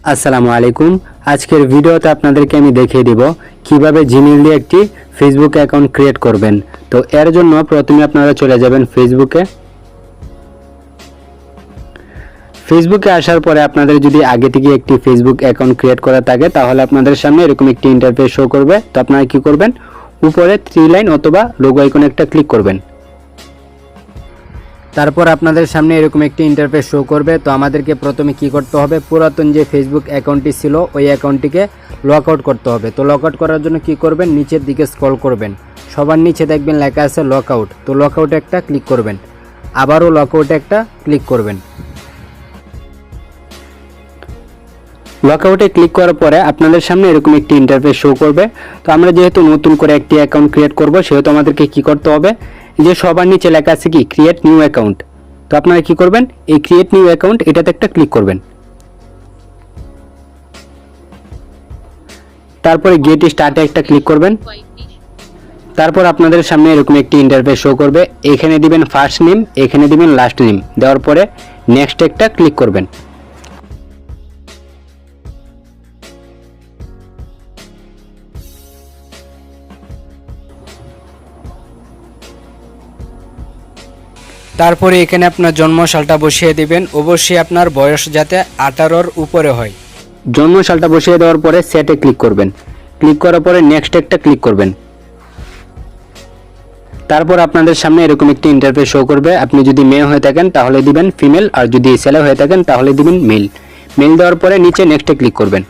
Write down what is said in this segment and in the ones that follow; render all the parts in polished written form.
আসসালামু আলাইকুম। আজকের ভিডিওতে আপনাদেরকে আমি দেখিয়ে দিব কিভাবে জিমেইল দিয়ে একটি ফেসবুক অ্যাকাউন্ট ক্রিয়েট করবেন। তো এর জন্য প্রথমে আপনারা চলে যাবেন ফেসবুকে আসার পরে আপনাদের যদি আগে থেকে একটি ফেসবুক অ্যাকাউন্ট ক্রিয়েট করা থাকে তাহলে আপনাদের সামনে এরকম একটি ইন্টারফেস শো করবে। তো আপনারা কি করবেন, উপরে 3 লাইন অথবা লোগো আইকনে একটা ক্লিক করবেন। তারপর আপনাদের সামনে এরকম একটি ইন্টারফেস শো করবে। তো আমাদেরকে প্রথমে কি করতে হবে, পুরাতন যে ফেসবুক অ্যাকাউন্টটি ছিল ওই অ্যাকাউন্টটিকে লক আউট করতে হবে। তো লক আউট করার জন্য কি করবেন, নিচের দিকে স্ক্রল করবেন, সবার নিচে দেখবেন লেখা আছে লক আউট। তো লক আউটে একটা ক্লিক করবেন, আবারও লক আউটে একটা ক্লিক করবেন। লক আউটে ক্লিক করার পরে আপনাদের সামনে এরকম একটি ইন্টারফেস শো করবে। তো আমরা যেহেতু নতুন করে একটি অ্যাকাউন্ট ক্রিয়েট করব সেহেতু আমাদেরকে কি করতে হবে, যে সবার নিচে লেখা আছে কি ক্রিয়েট নিউ অ্যাকাউন্ট। তো আপনারা কি করবেন, এই ক্রিয়েট নিউ অ্যাকাউন্ট এটাতে একটা ক্লিক করবেন। তারপরে গেট স্টার্টে একটা ক্লিক করবেন। তারপর আপনাদের সামনে এরকম একটি ইন্টারফেস শো করবে। এখানে দিবেন ফার্স্ট নেম, এখানে দিবেন লাস্ট নেম, দেওয়ার পরে নেক্সট একটা ক্লিক করবেন। তারপরে এখানে আপনার জন্মসালটা বসিয়ে দিবেন। অবশ্যই আপনার বয়স যাতে 18-র উপরে হয়। জন্মসালটা বসিয়ে দেওয়ার পরে সেটে ক্লিক করবেন। ক্লিক করার পরে নেক্সট একটা ক্লিক করবেন। তারপর আপনাদের সামনে এরকম একটি ইন্টারফেস শো করবে। আপনি যদি মেয়ে হয়ে থাকেন তাহলে দিবেন ফিমেল, আর যদি ছেলে হয়ে থাকেন তাহলে দিবেন মেল। মেল দেওয়ার পরে নিচে নেক্সটে ক্লিক করবেন।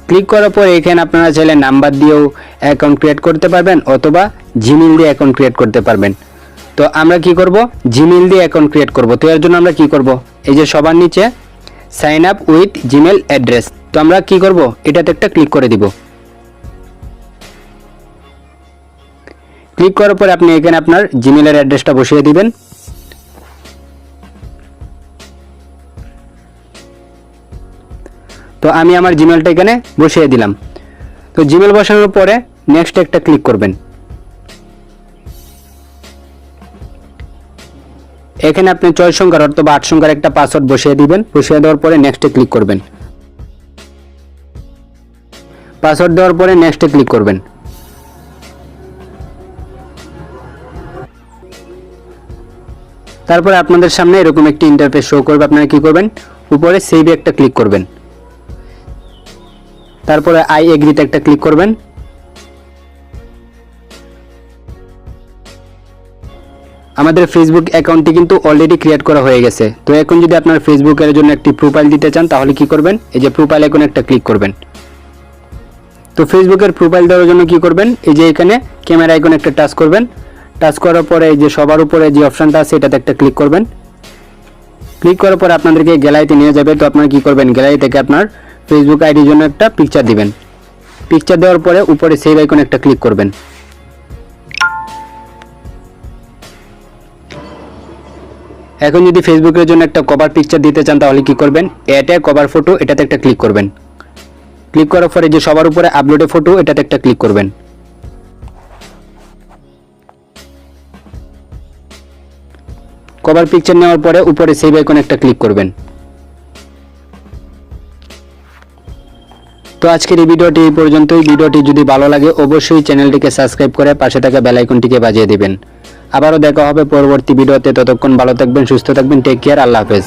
ক্লিক করার পরে এখানে আপনারা চাইলে নাম্বার দিয়েও অ্যাকাউন্ট ক্রিয়েট করতে পারবেন অথবা জিমেইল দিয়ে অ্যাকাউন্ট ক্রিয়েট করতে পারবেন। তো আমরা কি করব, জিমেইল দিয়ে অ্যাকাউন্ট ক্রিয়েট করব। তো এর জন্য আমরা কি করব, এই যে সবার নিচে sign up with Gmail address, তো আমরা কি করব, এটাতে একটা ক্লিক করে দিব। ক্লিক করার পরে আপনি এখানে আপনার জিমেইলের অ্যাড্রেসটা বসিয়ে দিবেন। তো আমি আমার জিমেইলটা এখানে বসিয়ে দিলাম। তো জিমেইল বসানোর পরে নেক্সট একটা ক্লিক করবেন। এখানে আপনি 6 সংখ্যার অথবা 8 সংখ্যার একটা পাসওয়ার্ড বসিয়ে দিবেন। বসিয়ে দেওয়ার পরে নেক্সটে ক্লিক করবেন। পাসওয়ার্ড দেওয়ার পরে নেক্সটে ক্লিক করবেন। তারপরে আপনাদের সামনে এরকম একটি ইন্টারফেস শো করবে। আপনারা কি করবেন, উপরে সেভে একটা ক্লিক করবেন। তারপরে আই এগ্রিতে একটা ক্লিক করবেন। আমাদের ফেসবুক অ্যাকাউন্টটি কিন্তু অলরেডি ক্রিয়েট করা হয়ে গেছে। তো এখন যদি আপনার ফেসবুকের জন্য একটি প্রোফাইল দিতে চান তাহলে কি করবেন, এই যে প্রোফাইল আইকনে একটা ক্লিক করবেন। তো ফেসবুকের প্রোফাইল দেওয়ার জন্য কি করবেন, এই যে এখানে ক্যামেরা আইকনে একটা টাচ করবেন। টাচ করার পরে এই যে সবার উপরে যে অপশনটা আছে এটাতে একটা ক্লিক করবেন। ক্লিক করার পরে আপনাদেরকে গ্যালারিতে নিয়ে যাবে। তো আপনারা কি করবেন, গ্যালারি থেকে আপনার ফেসবুক আইডির জন্য একটা পিকচার দিবেন। পিকচার দেওয়ার পরে উপরে সেভ আইকনে একটা ক্লিক করবেন। এখন যদি ফেসবুকের জন্য একটা কভার পিকচার দিতে চান তাহলে কি করবেন, অ্যাড এ কভার ফটো এটাতে একটা ক্লিক করবেন। ক্লিক করার পরে যে সবার উপরে আপলোডে ফটো এটাতে একটা ক্লিক করবেন। কভার পিকচার নেওয়ার পরে উপরে সেভ আইকনে একটা ক্লিক করবেন। তো আজকের এই ভিডিওটি এই পর্যন্তই। ভিডিওটি যদি ভালো লাগে অবশ্যই চ্যানেলটিকে সাবস্ক্রাইব করে পাশে থাকা বেল আইকনটিকে বাজিয়ে দিবেন। আবারও দেখা হবে পরবর্তী ভিডিওতে। ততক্ষণ ভালো থাকবেন, সুস্থ থাকবেন, টেক কেয়ার, আল্লাহ হাফেজ।